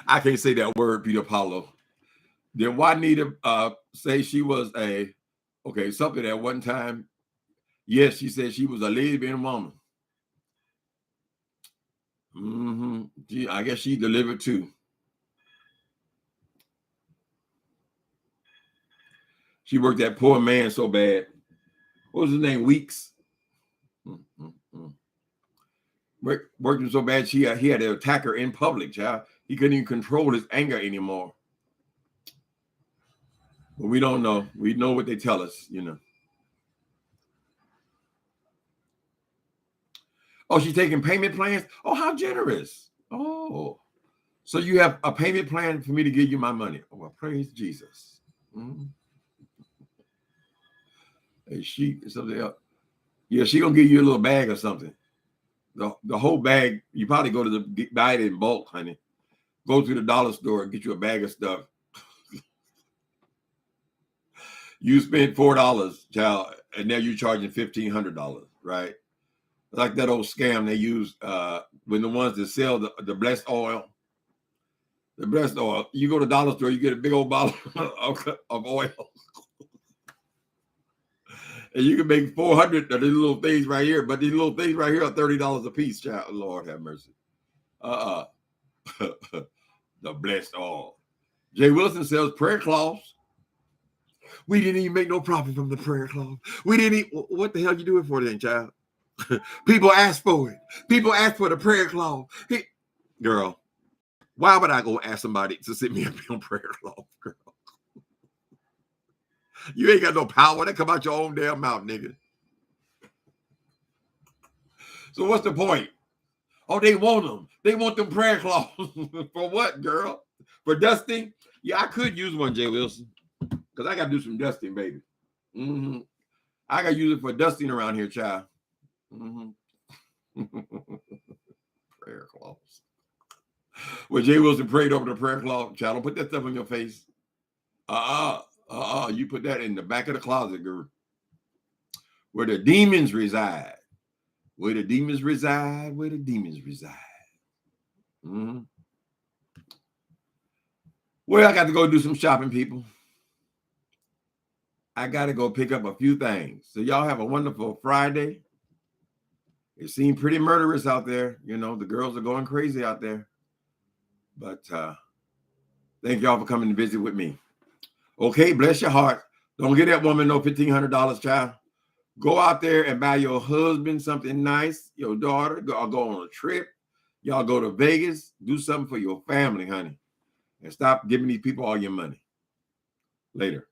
I can't say that word, Peter Paulo. Did Juanita say she was something at one time? Yes, she said she was a lesbian woman. I guess she delivered too. She worked that poor man so bad. What was his name? Weeks. Worked him so bad he had to attack her in public, child. He couldn't even control his anger anymore. But we don't know. We know what they tell us, you know. Oh, she's taking payment plans? Oh, how generous. Oh. So you have a payment plan for me to give you my money. Oh, well, praise Jesus. A sheep or something else. Yeah, she gonna give you a little bag or something. The whole bag, you probably go to buy it in bulk, honey. Go to the dollar store and get you a bag of stuff. You spent $4, child, and now you're charging $1,500, right? Like that old scam they use when the ones that sell the blessed oil. The blessed oil. You go to the dollar store, you get a big old bottle of oil. And you can make 400 of these little things right here, but these little things right here are $30 a piece, child. Lord have mercy. The blessed all. Jay Wilson sells prayer cloths. We didn't even make no profit from the prayer cloth. We didn't even, what the hell you do it for then, child? People ask for it. People ask for the prayer cloth. Hey, girl, why would I go ask somebody to send me a prayer cloth, girl? You ain't got no power. That come out your own damn mouth, nigga. So what's the point? Oh, they want them. They want them prayer cloths. For what, girl? For dusting? Yeah, I could use one, Jay Wilson. Because I got to do some dusting, baby. Mm-hmm. I got to use it for dusting around here, child. Mm-hmm. Prayer cloths. Well, Jay Wilson prayed over the prayer cloth. Child, don't put that stuff on your face. You put that in the back of the closet, girl. Where the demons reside. Where the demons reside. Where the demons reside. Mm-hmm. Well, I got to go do some shopping, people. I got to go pick up a few things. So y'all have a wonderful Friday. It seemed pretty murderous out there. You know, the girls are going crazy out there. But thank y'all for coming to visit with me. Okay, bless your heart. Don't get that woman no $1,500, child. Go out there and buy your husband something nice, your daughter. Go on a trip. Y'all go to Vegas. Do something for your family, honey. And stop giving these people all your money. Later.